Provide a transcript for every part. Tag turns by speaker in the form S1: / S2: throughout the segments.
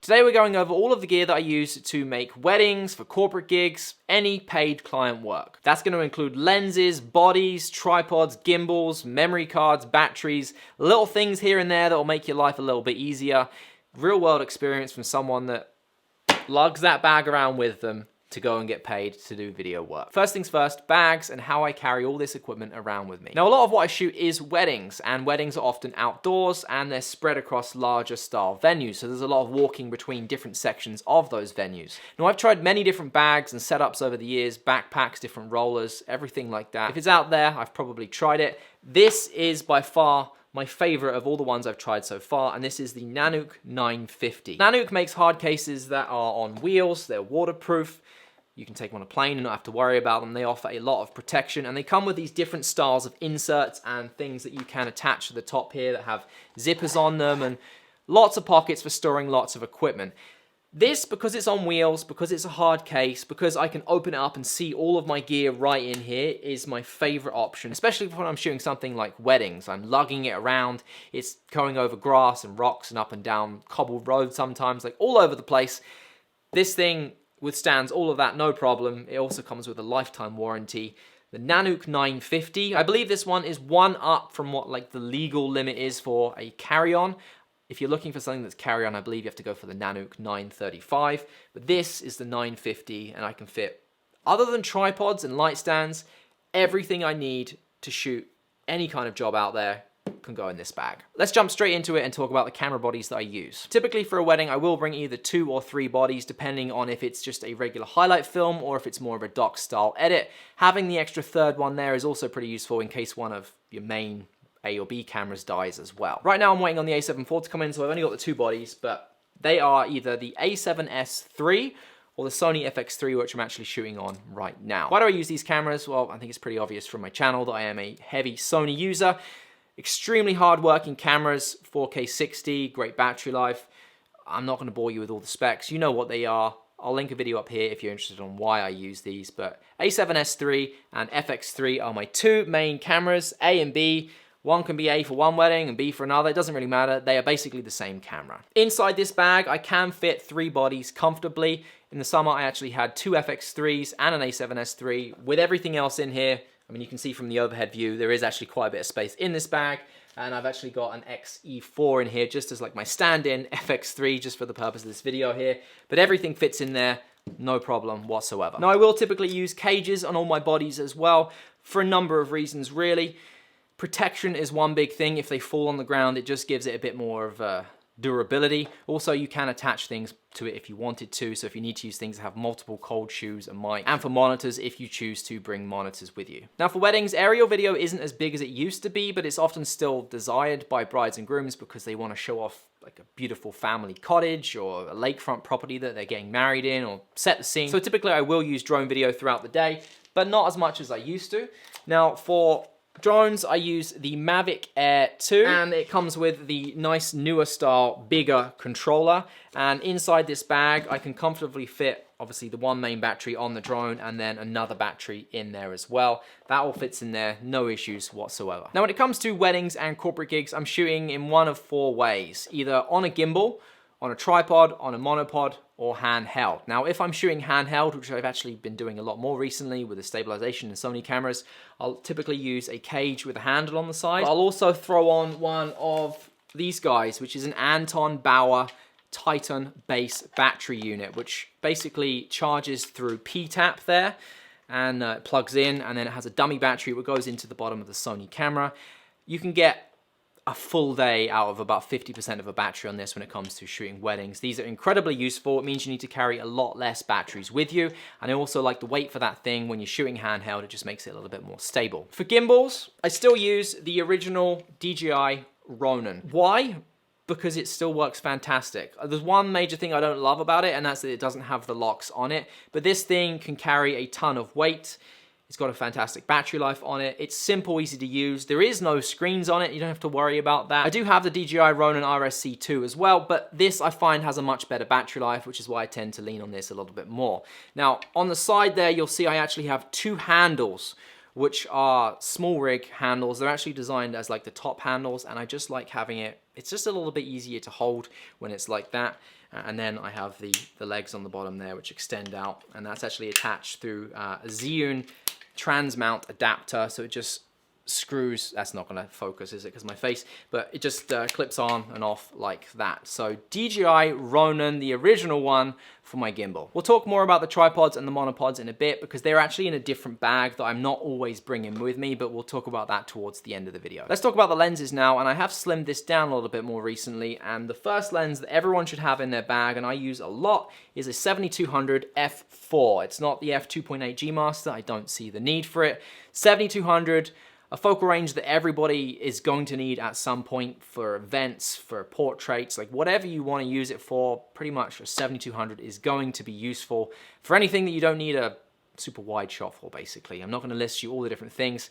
S1: Today we're going over all of the gear that I use to make weddings, for corporate gigs, any paid client work. That's going to include lenses, bodies, tripods, gimbals, memory cards, batteries, little things here and there that will make your life a little bit easier. Real world experience from someone that lugs that bag around with them to go and get paid to do video work. First things first, bags and how I carry all this equipment around with me. Now, a lot of what I shoot is weddings, and weddings are often outdoors and they're spread across larger style venues. So there's a lot of walking between different sections of those venues. Now, I've tried many different bags and setups over the years, backpacks, different rollers, everything like that. If it's out there, I've probably tried it. This is by far my favorite of all the ones I've tried so far, and this is the Nanuk 950. Nanuk makes hard cases that are on wheels, they're waterproof. You can take them on a plane and not have to worry about them. They offer a lot of protection, and they come with these different styles of inserts and things that you can attach to the top here that have zippers on them and lots of pockets for storing lots of equipment. This, because it's on wheels, because it's a hard case, because I can open it up and see all of my gear right in here, is my favorite option, especially when I'm shooting something like weddings. I'm lugging it around, it's going over grass and rocks and up and down cobbled roads sometimes, like all over the place. This thing withstands all of that, no problem. It also comes with a lifetime warranty. The Nanuk 950, I believe this one is one up from what like the legal limit is for a carry-on. If you're looking for something that's carry-on, I believe you have to go for the Nanuk 935, but this is the 950, and I can fit, other than tripods and light stands, everything I need to shoot any kind of job out there can go in this bag. Let's jump straight into it and talk about the camera bodies that I use. Typically for a wedding, I will bring either 2 or 3 bodies, depending on if it's just a regular highlight film or if it's more of a doc style edit. Having the extra third one there is also pretty useful in case one of your main A or B cameras dies as well. Right now I'm waiting on the A7 IV to come in, so I've only got the 2 bodies, but they are either the A7S III or the Sony FX3, which I'm actually shooting on right now. Why do I use these cameras? Well, I think it's pretty obvious from my channel that I am a heavy Sony user. Extremely hard-working cameras, 4K 60, great battery life. I'm not going to bore you with all the specs. You know what they are. I'll link a video up here if you're interested on why I use these. But A7S III and FX3 are my 2 main cameras, A and B. One can be A for one wedding and B for another. It doesn't really matter. They are basically the same camera. Inside this bag, I can fit 3 bodies comfortably. In the summer, I actually had 2 FX3s and an A7S III. With everything else in here, I mean, you can see from the overhead view, there is actually quite a bit of space in this bag. And I've actually got an XE4 in here just as like my stand-in FX3, just for the purpose of this video here. But everything fits in there, no problem whatsoever. Now, I will typically use cages on all my bodies as well, for a number of reasons, really. Protection is one big thing. If they fall on the ground, it just gives it a bit more of durability. Also, you can attach things to it if you wanted to, so if you need to use things that have multiple cold shoes and mic, and for monitors if you choose to bring monitors with you. Now for weddings, aerial video isn't as big as it used to be, but it's often still desired by brides and grooms because they want to show off like a beautiful family cottage or a lakefront property that they're getting married in, or set the scene. So typically I will use drone video throughout the day, but not as much as I used to. Now for drones, I use the Mavic Air 2, and it comes with the nice newer style, bigger controller. And inside this bag, I can comfortably fit, obviously, the 1 main battery on the drone and then another battery in there as well. That all fits in there, no issues whatsoever. Now, when it comes to weddings and corporate gigs, I'm shooting in one of 4 ways, either on a gimbal, on a tripod, on a monopod, or handheld. Now, if I'm shooting handheld, which I've actually been doing a lot more recently with the stabilization in Sony cameras, I'll typically use a cage with a handle on the side. I'll also throw on one of these guys, which is an Anton Bauer Titon base battery unit, which basically charges through P-tap there, and plugs in, and then it has a dummy battery which goes into the bottom of the Sony camera. You can get a full day out of about 50% of a battery on this when it comes to shooting weddings. These are incredibly useful. It means you need to carry a lot less batteries with you. And I also like the weight for that thing when you're shooting handheld. It just makes it a little bit more stable. For gimbals, I still use the original DJI Ronin. Why? Because it still works fantastic. There's one major thing I don't love about it, and that's that it doesn't have the locks on it. But this thing can carry a ton of weight. It's got a fantastic battery life on it. It's simple, easy to use. There is no screens on it. You don't have to worry about that. I do have the DJI Ronin RSC2 as well, but this I find has a much better battery life, which is why I tend to lean on this a little bit more. Now, on the side there, you'll see I actually have 2 handles, which are small rig handles. They're actually designed as like the top handles, and I just like having it. It's just a little bit easier to hold when it's like that. And then I have the legs on the bottom there, which extend out, and that's actually attached through a Zhiyun trans mount adapter. So it just screws, that's not gonna focus, is it, because my face, but it just clips on and off like that. So DJI Ronin, the original one for my gimbal. We'll talk more about the tripods and the monopods in a bit, because they're actually in a different bag that I'm not always bringing with me, but we'll talk about that towards the end of the video. Let's talk about the lenses now, and I have slimmed this down a little bit more recently, and the first lens that everyone should have in their bag, and I use a lot, is a 7200 f4. It's not the f2.8 G Master, I don't see the need for it. 7200, a focal range that everybody is going to need at some point for events, for portraits, like whatever you want to use it for, pretty much a 7200 is going to be useful for anything that you don't need a super wide shot for, basically. I'm not going to list you all the different things,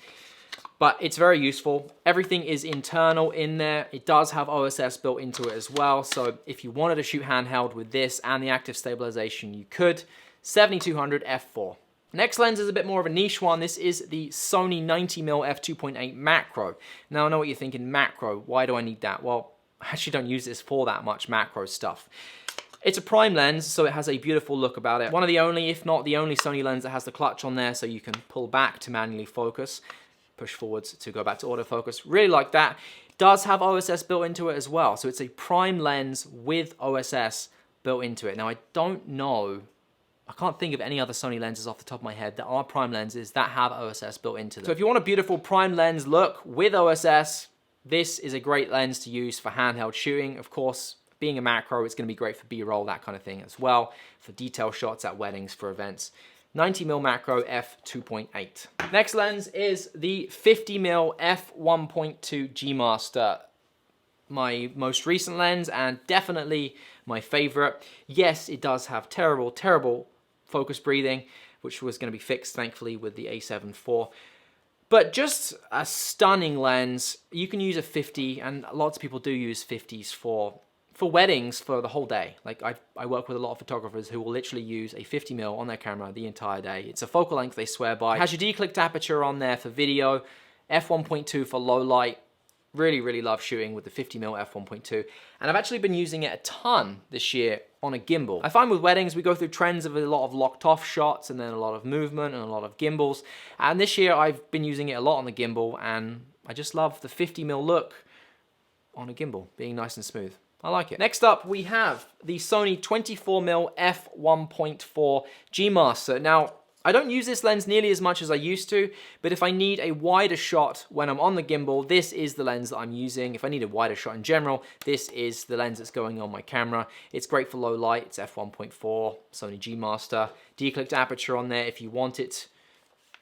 S1: but it's very useful. Everything is internal in there. It does have OSS built into it as well, so if you wanted to shoot handheld with this and the active stabilization, you could. 7200 f4. Next lens is a bit more of a niche one. This is the Sony 90mm f2.8 macro. Now I know what you're thinking, macro, why do I need that? Well, I actually don't use this for that much macro stuff. It's a prime lens, so it has a beautiful look about it. One of the only, if not the only Sony lens that has the clutch on there, so you can pull back to manually focus, push forwards to go back to autofocus. Really like that. It does have OSS built into it as well, so it's a prime lens with OSS built into it. Now I don't know, I can't think of any other Sony lenses off the top of my head that are prime lenses that have OSS built into them. So if you want a beautiful prime lens look with OSS, this is a great lens to use for handheld shooting. Of course, being a macro, it's going to be great for B-roll, that kind of thing as well, for detail shots at weddings, for events. 90mm macro f2.8. Next lens is the 50mm f1.2 G Master. My most recent lens and definitely my favorite. Yes, it does have terrible focus breathing, which was going to be fixed thankfully with the A7 IV. But just a stunning lens. You can use a 50, and lots of people do use 50s for weddings for the whole day. Like I work with a lot of photographers who will literally use a 50mm on their camera the entire day. It's a focal length they swear by. It has your declicked aperture on there for video, f1.2 for low light. Really love shooting with the 50mm f1.2, and I've actually been using it a ton this year on a gimbal. I find with weddings we go through trends of a lot of locked off shots and then a lot of movement and a lot of gimbals, and this year I've been using it a lot on the gimbal, and I just love the 50mm look on a gimbal, being nice and smooth. I like it. Next up we have the Sony 24mm f1.4 G Master. Now I don't use this lens nearly as much as I used to, but if I need a wider shot when I'm on the gimbal, this is the lens that I'm using. If I need a wider shot in general, this is the lens that's going on my camera. It's great for low light, it's f1.4, Sony G Master, declicked aperture on there if you want it.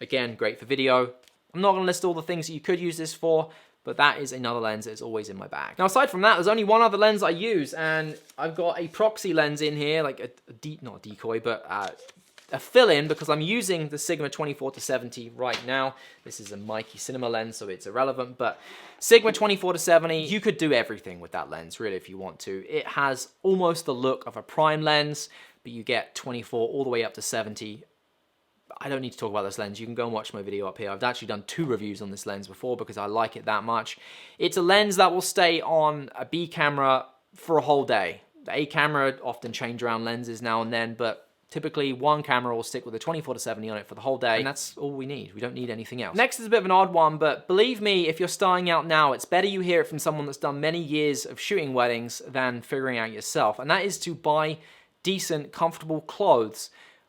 S1: Again, great for video. I'm not gonna list all the things that you could use this for, but that is another lens that is always in my bag. Now aside from that, there's only one other lens I use, and I've got a proxy lens in here, like not a decoy, but a fill-in, because I'm using the Sigma 24-70 right now. This is a Mikey cinema lens, so it's irrelevant, but Sigma 24-70, you could do everything with that lens, really, if you want to. It has almost the look of a prime lens, but you get 24 all the way up to 70. I don't need to talk about this lens. You can go and watch my video up here. I've actually done 2 reviews on this lens before because I like it that much. It's a lens that will stay on a B camera for a whole day. The A camera often change around lenses now and then, but typically one camera will stick with a 24-70 on it for the whole day, and that's all we need. We don't need anything else. Next is a bit of an odd one, but believe me, if you're starting out now, it's better you hear it from someone that's done many years of shooting weddings than figuring out yourself, and that is to buy decent, comfortable clothes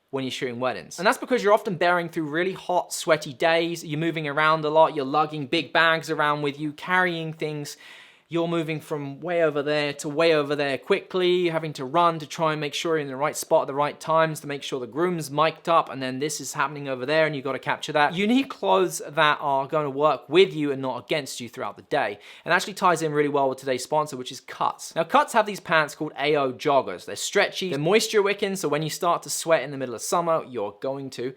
S1: when you're shooting weddings. And that's because you're often bearing through really hot, sweaty days, you're moving around a lot, you're lugging big bags around with you, carrying things. You're moving from way over there to way over there quickly, having to run to try and make sure you're in the right spot at the right times to make sure the groom's mic'd up, and then this is happening over there and you've got to capture that. You need clothes that are going to work with you and not against you throughout the day. And actually ties in really well with today's sponsor, which is Cuts. Now Cuts have these pants called AO joggers. They're stretchy, they're moisture wicking, so when you start to sweat in the middle of summer, you're going to,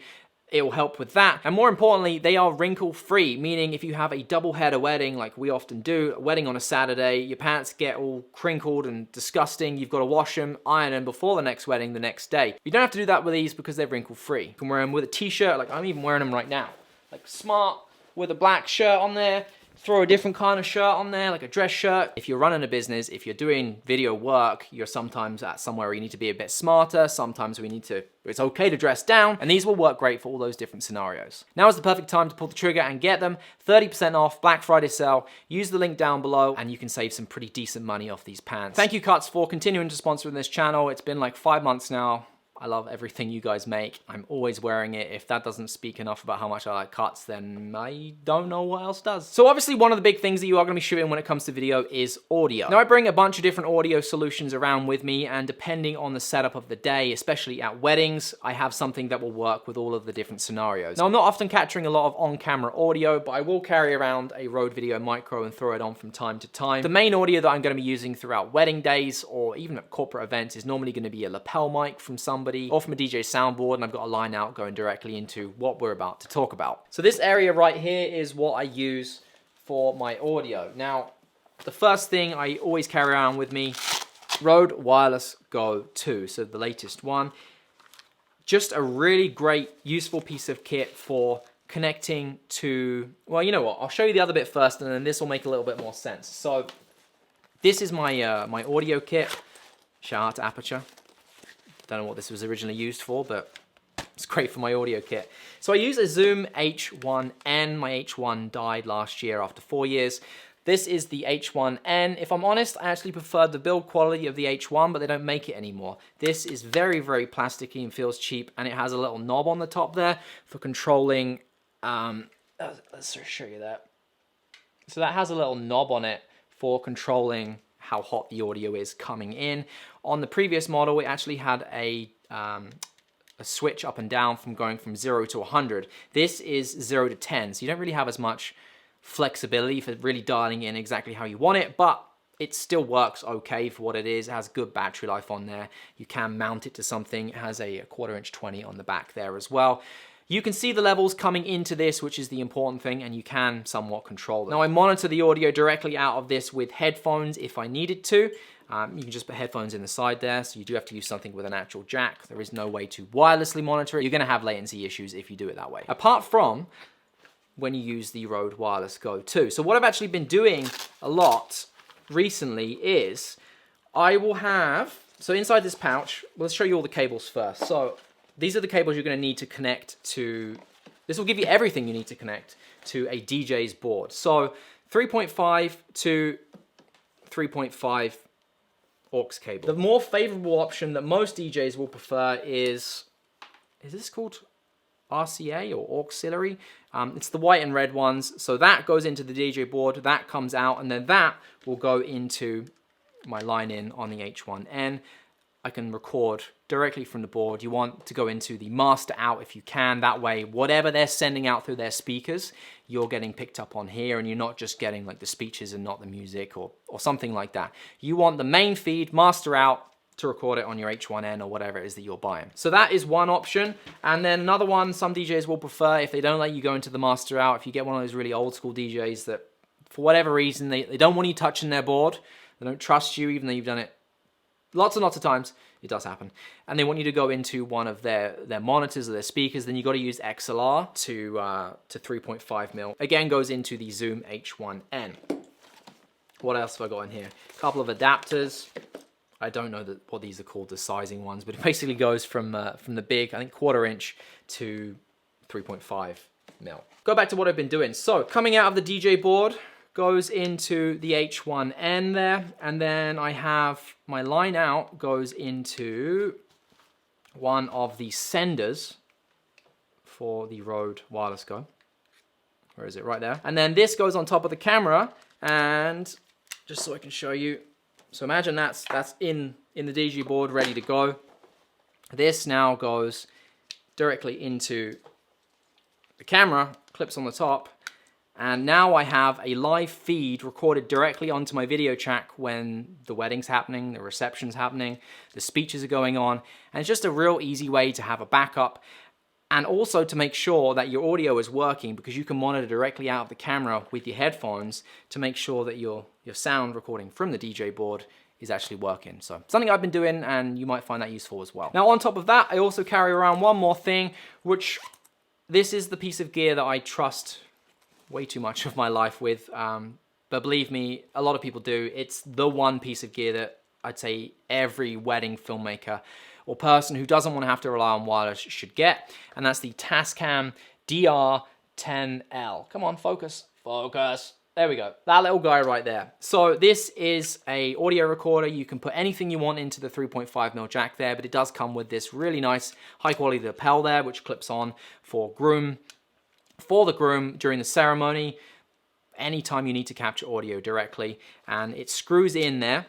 S1: it will help with that. And more importantly, they are wrinkle free, meaning if you have a double header wedding like we often do, a wedding on a Saturday, your pants get all crinkled and disgusting, you've got to wash them, iron them before the next wedding the next day. You don't have to do that with these because they're wrinkle free. You can wear them with a t-shirt, like I'm even wearing them right now. Like smart, with a black shirt on there, throw a different kind of shirt on there, like a dress shirt. If you're running a business, if you're doing video work, you're sometimes at somewhere where you need to be a bit smarter. Sometimes it's okay to dress down, and these will work great for all those different scenarios. Now is the perfect time to pull the trigger and get them. 30% off, Black Friday sale. Use the link down below and you can save some pretty decent money off these pants. Thank you, Cuts, for continuing to sponsor this channel. It's been like 5 months now. I love everything you guys make. I'm always wearing it. If that doesn't speak enough about how much I like Cuts, then I don't know what else does. So obviously one of the big things that you are gonna be shooting when it comes to video is audio. Now I bring a bunch of different audio solutions around with me, and depending on the setup of the day, especially at weddings, I have something that will work with all of the different scenarios. Now I'm not often capturing a lot of on-camera audio, but I will carry around a Rode Video Micro and throw it on from time to time. The main audio that I'm gonna be using throughout wedding days or even at corporate events is normally gonna be a lapel mic from somebody or from a DJ soundboard, and I've got a line out going directly into what we're about to talk about. So this area right here is what I use for my audio. Now, the first thing I always carry around with me, Rode Wireless Go 2, so the latest one. Just a really great, useful piece of kit for connecting to, well, you know what, I'll show you the other bit first, and then this will make a little bit more sense. So this is my, my audio kit. Shout out to Aperture. Don't know what this was originally used for, but it's great for my audio kit. So I use a Zoom H1N. My H1 died last year after 4 years. This is the H1N. If I'm honest, I actually preferred the build quality of the H1, but they don't make it anymore. This is very, very plasticky and feels cheap, and it has a little knob on the top there for controlling, let's show you that. So that has a little knob on it for controlling how hot the audio is coming in. On the previous model, it actually had a switch up and down from going from 0 to 100. This is 0 to 10, so you don't really have as much flexibility for really dialing in exactly how you want it, but it still works okay for what it is. It has good battery life on there. You can mount it to something. It has a 1/4 inch 20 on the back there as well. You can see the levels coming into this, which is the important thing, and you can somewhat control them. Now I monitor the audio directly out of this with headphones if I needed to. You can just put headphones in the side there, so you do have to use something with an actual jack. There is no way to wirelessly monitor it. You're gonna have latency issues if you do it that way. Apart from when you use the Rode Wireless Go 2. So what I've actually been doing a lot recently is I will have, so inside this pouch, let's show you all the cables first. So these are the cables you're going to need to connect to, this will give you everything you need to connect to a DJ's board. So 3.5 to 3.5 aux cable. The more favorable option that most DJs will prefer is this called RCA or auxiliary? It's the white and red ones. So that goes into the DJ board, that comes out, and then that will go into my line in on the H1N. I can record directly from the board. You want to go into the master out if you can. That way, whatever they're sending out through their speakers, you're getting picked up on here, and you're not just getting like the speeches and not the music or something like that. You want the main feed, master out, to record it on your H1N or whatever it is that you're buying. So that is one option. And then another one some DJs will prefer, if they don't let you go into the master out, if you get one of those really old school DJs that for whatever reason, they don't want you touching their board, they don't trust you even though you've done it lots and lots of times, it does happen, and they want you to go into one of their monitors or their speakers, then you got to use XLR to 3.5 mil. Again, goes into the Zoom H1N. What else have I got in here? A couple of adapters. I don't know what these are called, the sizing ones, but it basically goes from the big, I think 1/4 inch to 3.5 mil. Go back to what I've been doing. So coming out of the DJ board, goes into the H1N there, and then I have my line out goes into one of the senders for the Rode Wireless Go. Where is it? Right there. And then this goes on top of the camera, and just so I can show you, so imagine that's in the DJ board ready to go. This now goes directly into the camera, clips on the top, and now I have a live feed recorded directly onto my video track when the wedding's happening, the reception's happening, the speeches are going on, and it's just a real easy way to have a backup, and also to make sure that your audio is working, because you can monitor directly out of the camera with your headphones to make sure that your sound recording from the DJ board is actually working. So something I've been doing, and you might find that useful as well. Now on top of that, I also carry around one more thing, which this is the piece of gear that I trust way too much of my life with, but believe me, a lot of people do. It's the one piece of gear that I'd say every wedding filmmaker or person who doesn't want to have to rely on wireless should get, and that's the Tascam DR10L. Come on, focus, focus. There we go, that little guy right there. So this is a audio recorder. You can put anything you want into the 3.5mm jack there, but it does come with this really nice high quality lapel there, which clips on for the groom during the ceremony, anytime you need to capture audio directly, and it screws in there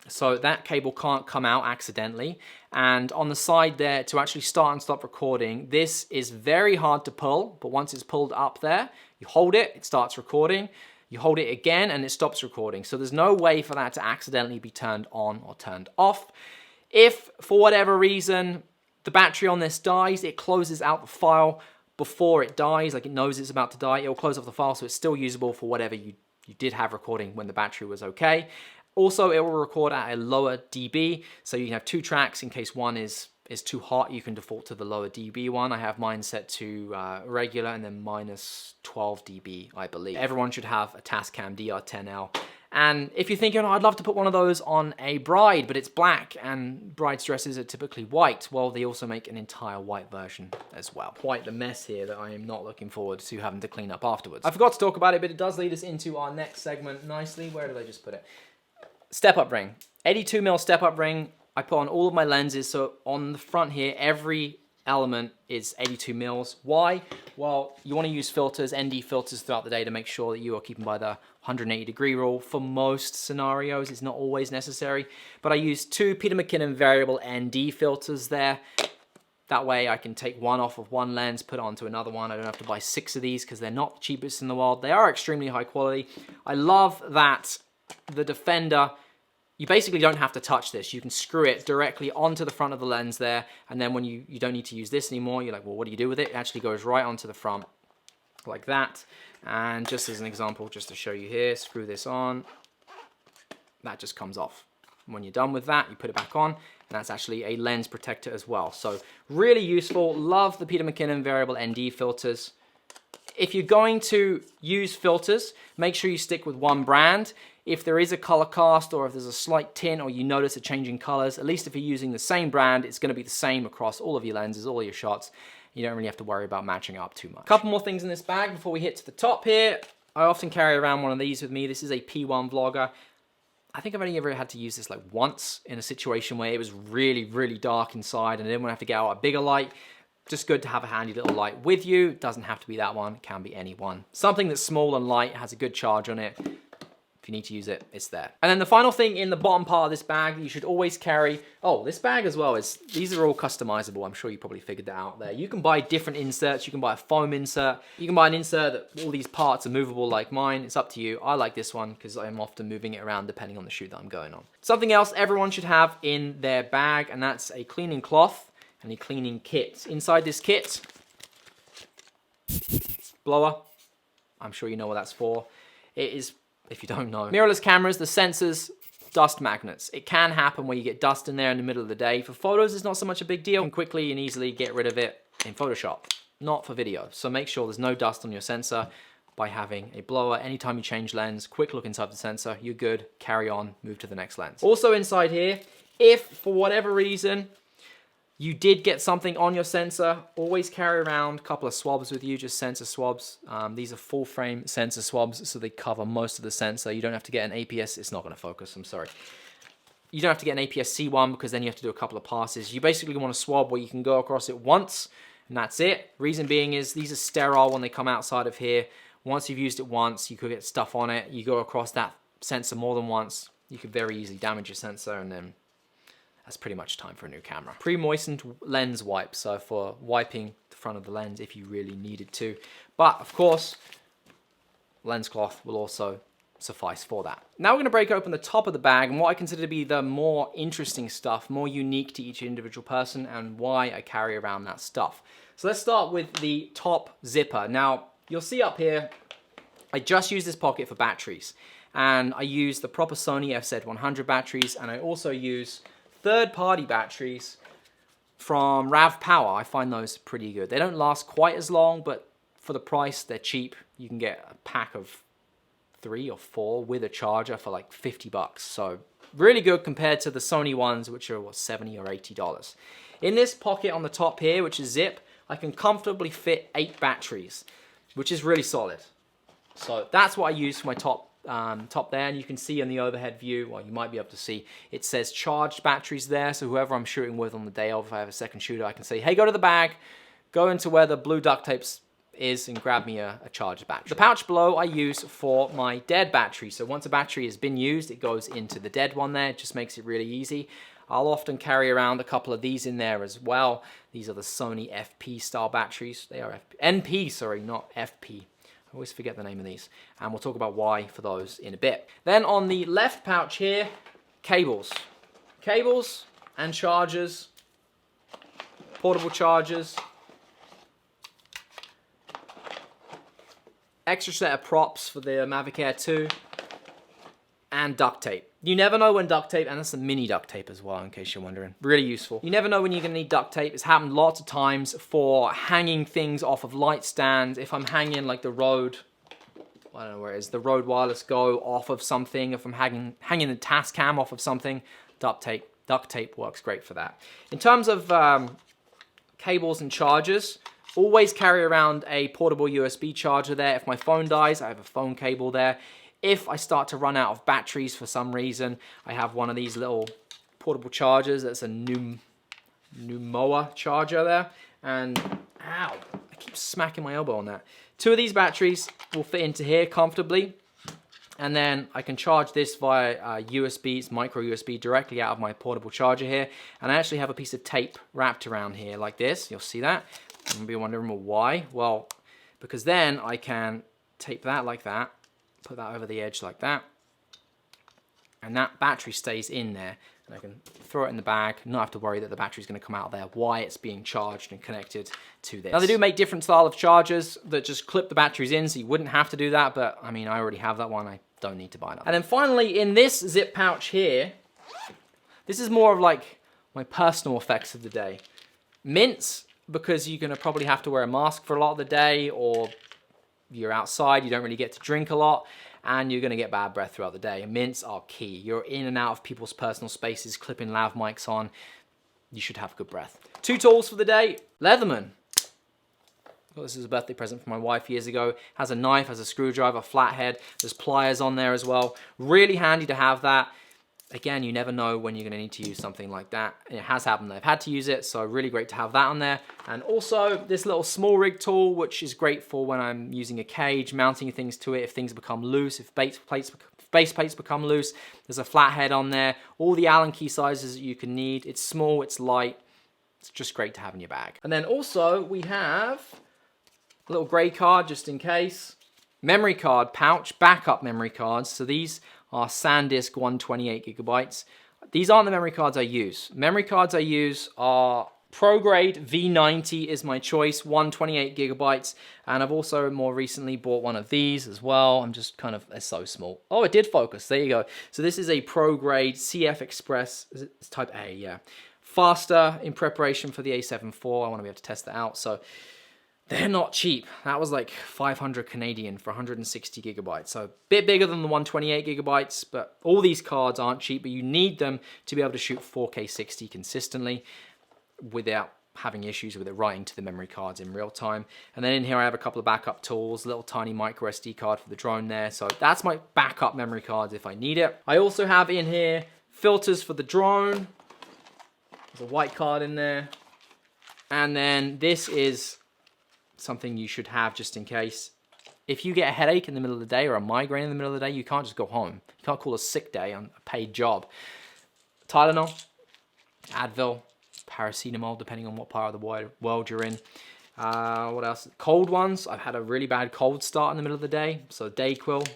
S1: so that cable can't come out accidentally. And on the side there, to actually start and stop recording, this is very hard to pull, but once it's pulled up there, you hold it, it starts recording. You hold it again and it stops recording. So there's no way for that to accidentally be turned on or turned off. If, for whatever reason, the battery on this dies, it closes out the file before it dies, like it knows it's about to die. It will close off the file so it's still usable for whatever you did have recording when the battery was okay. Also, it will record at a lower dB, so you can have 2 tracks in case one is too hot. You can default to the lower dB one. I have mine set to regular and then minus 12 dB, I believe. Everyone should have a Tascam DR10L. And if you're thinking, oh, I'd love to put one of those on a bride, but it's black and bride's dresses are typically white, well, they also make an entire white version as well. Quite the mess here that I am not looking forward to having to clean up afterwards. I forgot to talk about it, but it does lead us into our next segment nicely. Where did I just put it? Step-up ring. 82mm step-up ring. I put on all of my lenses, so on the front here, every element is 82mm. Why? Well, you want to use filters, ND filters throughout the day to make sure that you are keeping by the 180-degree rule. For most scenarios, it's not always necessary, but I use 2 Peter McKinnon variable ND filters there. That way I can take one off of one lens, put it onto another one. I don't have to buy 6 of these because they're not the cheapest in the world. They are extremely high quality. I love that the Defender, you basically don't have to touch this. You can screw it directly onto the front of the lens there, and then when you don't need to use this anymore, you're like, well, what do you do with it? It actually goes right onto the front like that. And just as an example, just to show you here, screw this on, that just comes off. When you're done with that, you put it back on, and that's actually a lens protector as well. So really useful. Love the Peter McKinnon variable ND filters. If you're going to use filters, make sure you stick with one brand. If there is a color cast or if there's a slight tint or you notice a change in colors, at least if you're using the same brand, it's going to be the same across all of your lenses, all your shots. You don't really have to worry about matching up too much. A couple more things in this bag before we hit to the top here. I often carry around one of these with me. This is a P1 Vlogger. I think I've only ever had to use this like once in a situation where it was really, really dark inside and I didn't want to have to get out a bigger light. Just good to have a handy little light with you. It doesn't have to be that one, it can be any one. Something that's small and light, has a good charge on it. If you need to use it, it's there. And then the final thing in the bottom part of this bag, you should always carry, oh, this bag as well, these are all customizable. I'm sure you probably figured that out there. You can buy different inserts. You can buy a foam insert. You can buy an insert that all these parts are movable like mine. It's up to you. I like this one because I'm often moving it around depending on the shoot that I'm going on. Something else everyone should have in their bag, and that's a cleaning cloth and a cleaning kit. Inside this kit, blower. I'm sure you know what that's for. It is, if you don't know, mirrorless cameras, the sensors, dust magnets. It can happen where you get dust in there in the middle of the day. For photos, it's not so much a big deal. You can quickly and easily get rid of it in Photoshop, not for video. So make sure there's no dust on your sensor by having a blower. Anytime you change lens, quick look inside the sensor, you're good, carry on, move to the next lens. Also inside here, if for whatever reason, you did get something on your sensor, always carry around a couple of swabs with you, just sensor swabs. These are full frame sensor swabs, so they cover most of the sensor. You don't have to get an APS, it's not gonna focus, I'm sorry. You don't have to get an APS-C one because then you have to do a couple of passes. You basically want a swab where you can go across it once, and that's it. Reason being is these are sterile when they come outside of here. Once you've used it once, you could get stuff on it. You go across that sensor more than once, you could very easily damage your sensor, and then that's pretty much time for a new camera. Pre-moistened lens wipe, so for wiping the front of the lens if you really needed to. But of course, lens cloth will also suffice for that. Now we're gonna break open the top of the bag and what I consider to be the more interesting stuff, more unique to each individual person, and why I carry around that stuff. So let's start with the top zipper. Now, you'll see up here, I just use this pocket for batteries. And I use the proper Sony FZ100 batteries, and I also use third-party batteries from Rav Power. I find those pretty good. They don't last quite as long, but for the price, they're cheap you can get a pack of 3 or 4 with a charger for like 50 bucks. So really good compared to the Sony ones, which are what, $70 or $80. In this pocket on the top here, which is zip, I can comfortably fit 8 batteries, which is really solid. So that's what I use for my top there, and you can see in the overhead view, well, you might be able to see, it says charged batteries there, so whoever I'm shooting with on the day of, if I have a second shooter, I can say, hey, go to the bag, go into where the blue duct tape is and grab me a charged battery. The pouch below I use for my dead battery, so once a battery has been used, it goes into the dead one there. It just makes it really easy. I'll often carry around a couple of these in there as well. These are the Sony FP style batteries. They are NP, sorry, not FP. I always forget the name of these, and we'll talk about why for those in a bit. Then on the left pouch here, cables. Cables and chargers, portable chargers, extra set of props for the Mavic Air 2, and duct tape. You never know when duct tape, and that's a mini duct tape as well, in case you're wondering. Really useful. You never know when you're gonna need duct tape. It's happened lots of times for hanging things off of light stands. If I'm hanging like the Rode, I don't know where it is, the Rode Wireless Go off of something, if I'm hanging the Tascam off of something, duct tape works great for that. In terms of cables and chargers, always carry around a portable USB charger there. If my phone dies, I have a phone cable there. If I start to run out of batteries for some reason, I have one of these little portable chargers. That's a Numoa charger there. And, ow, I keep smacking my elbow on that. 2 of these batteries will fit into here comfortably. And then I can charge this via USB, it's micro USB, directly out of my portable charger here. And I actually have a piece of tape wrapped around here like this. You'll see that. You'll be wondering, well, why? Well, because then I can tape that like that, put that over the edge like that, and that battery stays in there, and I can throw it in the bag, not have to worry that the battery's going to come out there while it's being charged and connected to this. Now they do make different style of chargers that just clip the batteries in, so you wouldn't have to do that, but I mean, I already have that one, I don't need to buy another. And then finally, in this zip pouch here, this is more of like my personal effects of the day. Mints, because you're going to probably have to wear a mask for a lot of the day, or you're outside, you don't really get to drink a lot, and you're going to get bad breath throughout the day. Mints are key. You're in and out of people's personal spaces, clipping lav mics on. You should have good breath. 2 tools for the day. Leatherman. Well, this is a birthday present for my wife years ago. Has a knife, has a screwdriver, flathead. There's pliers on there as well. Really handy to have that. Again, you never know when you're going to need to use something like that. It has happened that I've had to use it, so really great to have that on there. And also this little small rig tool, which is great for when I'm using a cage, mounting things to it if things become loose, if base plates become loose. There's a flathead on there. All the Allen key sizes that you can need. It's small, it's light. It's just great to have in your bag. And then also we have a little gray card just in case. Memory card pouch, backup memory cards. So these are SanDisk 128 gigabytes. These aren't the memory cards I use. Memory cards I use are ProGrade V90 is my choice, 128 gigabytes. And I've also more recently bought one of these as well. I'm just kind of, they're so small. Oh, it did focus, there you go. So this is a ProGrade CF Express, it's type A, yeah. Faster in preparation for the A7 IV. I want to be able to test that out. So they're not cheap. That was like 500 Canadian for 160 gigabytes. So a bit bigger than the 128 gigabytes, but all these cards aren't cheap, but you need them to be able to shoot 4K 60 consistently without having issues with it writing to the memory cards in real time. And then in here I have a couple of backup tools, little tiny micro SD card for the drone there. So that's my backup memory cards if I need it. I also have in here filters for the drone. There's a white card in there. And then this is something you should have just in case. If you get a headache in the middle of the day or a migraine in the middle of the day, you can't just go home. You can't call a sick day on a paid job. Tylenol, Advil, paracetamol, depending on what part of the world you're in. What else? Cold ones. I've had a really bad cold start in the middle of the day, so Dayquil.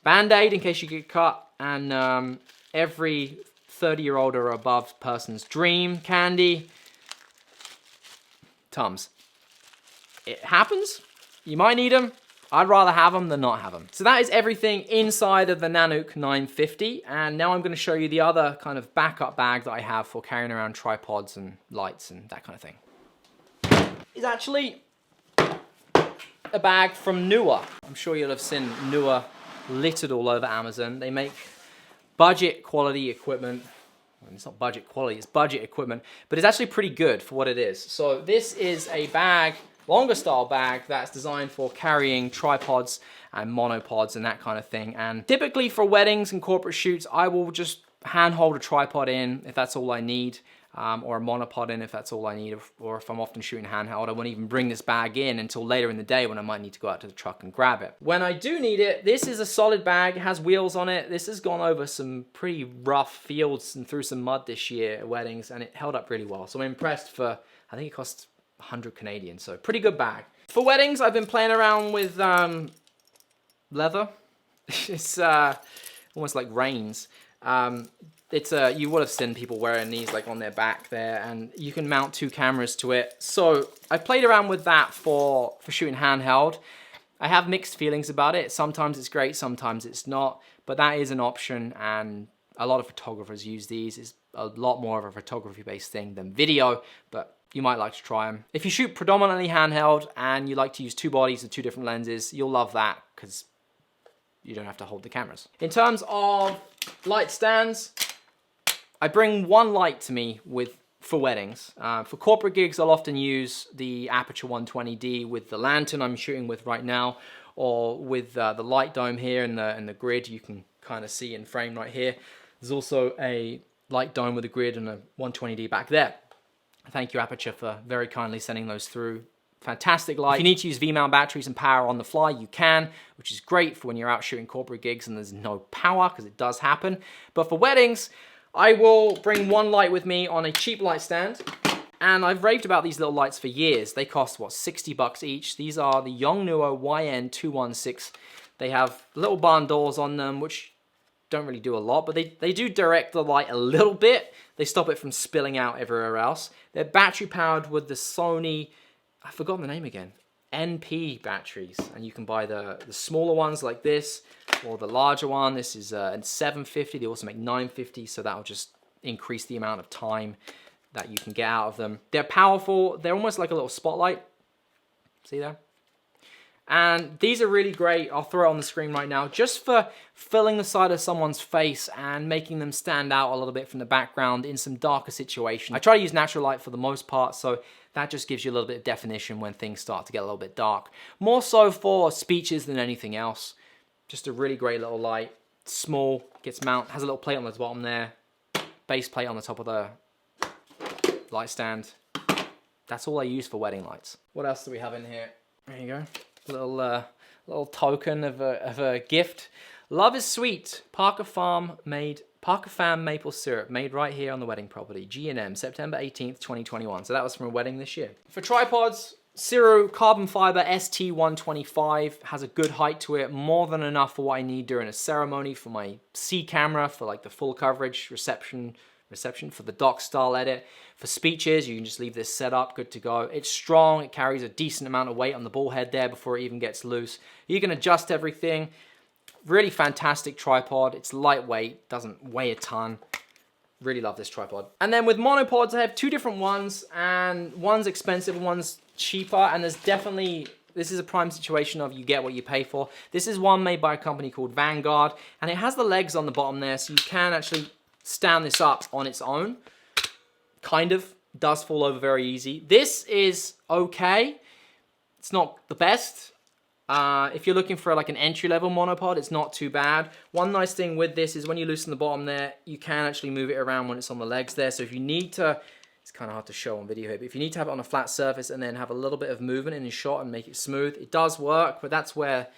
S1: Band-Aid in case you get cut, and every 30-year-old or above person's dream candy. Tums. It happens. You might need them. I'd rather have them than not have them. So that is everything inside of the Nanuk 950. And now I'm going to show you the other kind of backup bag that I have for carrying around tripods and lights and that kind of thing. It's actually a a bag from Newer. I'm sure you'll have seen Newer littered all over Amazon. They make budget quality equipment. Well, it's not budget quality, it's budget equipment, but it's actually pretty good for what it is. So this is a bag, longer style bag, that's designed for carrying tripods and monopods and that kind of thing. And typically for weddings and corporate shoots, I will just handhold a tripod in if that's all I need. Or a monopod in if that's all I need, or if I'm often shooting handheld, I won't even bring this bag in until later in the day when I might need to go out to the truck and grab it. When I do need it, this is a solid bag, it has wheels on it. This has gone over some pretty rough fields and through some mud this year at weddings, and it held up really well. So I'm impressed for, I think it cost 100 Canadian, so pretty good bag. For weddings, I've been playing around with leather. It's almost like reins. You would have seen people wearing these like on their back there, and you can mount 2 cameras to it. So I played around with that for shooting handheld. I have mixed feelings about it. Sometimes it's great, sometimes it's not, but that is an option, and a lot of photographers use these. It's a lot more of a photography based thing than video, but you might like to try them. If you shoot predominantly handheld and you like to use 2 bodies with 2 different lenses, you'll love that because you don't have to hold the cameras. In terms of light stands, I bring one light to me for weddings. For corporate gigs, I'll often use the Aperture 120D with the lantern I'm shooting with right now, or with the light dome here in the grid. You can kind of see in frame right here. There's also a light dome with a grid and a 120D back there. Thank you, Aperture, for very kindly sending those through. Fantastic light. If you need to use V-mount batteries and power on the fly, you can, which is great for when you're out shooting corporate gigs and there's no power, because it does happen. But for weddings, I will bring one light with me on a cheap light stand, and I've raved about these little lights for years. They cost, what, 60 bucks each. These are the Yongnuo YN216. They have little barn doors on them, which don't really do a lot, but they do direct the light a little bit. They stop it from spilling out everywhere else. They're battery powered with the Sony, I've forgotten the name again, NP batteries, and you can buy the smaller ones like this, or the larger one. This is a 750. They also make 950, so that will just increase the amount of time that you can get out of them. They're powerful. They're almost like a little spotlight. See there? And these are really great. I'll throw it on the screen right now, just for filling the side of someone's face and making them stand out a little bit from the background in some darker situations. I try to use natural light for the most part, so that just gives you a little bit of definition when things start to get a little bit dark. More so for speeches than anything else. Just a really great little light. Small, gets mounted, has a little plate on the bottom there. Base plate on the top of the light stand. That's all I use for wedding lights. What else do we have in here? There you go. Little token of a gift. Love is Sweet. Parker Farm maple syrup, made right here on the wedding property. G&M, September 18th, 2021. So that was from a wedding this year. For tripods, Siro carbon fiber ST125 has a good height to it, more than enough for what I need during a ceremony, for my C camera, for like the full coverage reception for the doc style edit. For speeches, you can just leave this set up, good to go. It's strong, it carries a decent amount of weight on the ball head there before it even gets loose. You can adjust everything. Really fantastic tripod. It's lightweight, doesn't weigh a ton. Really love this tripod. And then with monopods, I have 2 different ones, and one's expensive and one's cheaper, and there's definitely, this is a prime situation of you get what you pay for. This is one made by a company called Vanguard, and it has the legs on the bottom there, so you can actually stand this up on its own. Kind of. Does fall over very easy. This is okay. It's not the best. If you're looking for like an entry-level monopod, it's not too bad. One nice thing with this is when you loosen the bottom there, you can actually move it around when it's on the legs there. So if you need to, it's kind of hard to show on video here, but if you need to have it on a flat surface and then have a little bit of movement in your shot and make it smooth, it does work, but that's where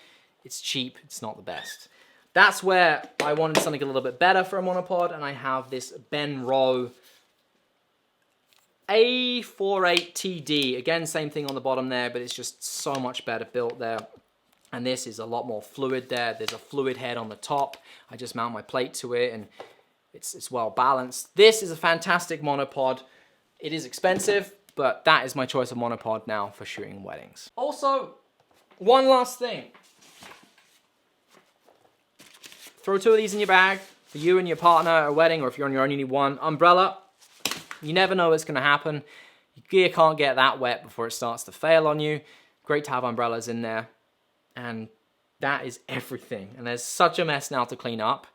S1: it's cheap. It's not the best. That's where I wanted something a little bit better for a monopod, and I have this Benro A48TD. Again, same thing on the bottom there, but it's just so much better built there. And this is a lot more fluid there. There's a fluid head on the top. I just mount my plate to it, and it's well balanced. This is a fantastic monopod. It is expensive, but that is my choice of monopod now for shooting weddings. Also, one last thing. Throw 2 of these in your bag for you and your partner at a wedding, or if you're on your own, you need one. Umbrella. You never know what's going to happen. Your gear can't get that wet before it starts to fail on you. Great to have umbrellas in there. And that is everything. And there's such a mess now to clean up.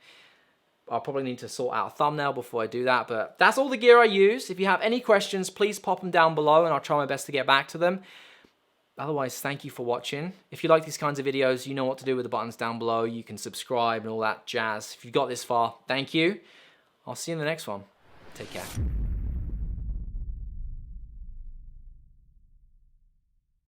S1: I'll probably need to sort out a thumbnail before I do that, but that's all the gear I use. If you have any questions, please pop them down below and I'll try my best to get back to them. Otherwise, thank you for watching. If you like these kinds of videos, you know what to do with the buttons down below. You can subscribe and all that jazz. If you got this far, thank you. I'll see you in the next one. Take care.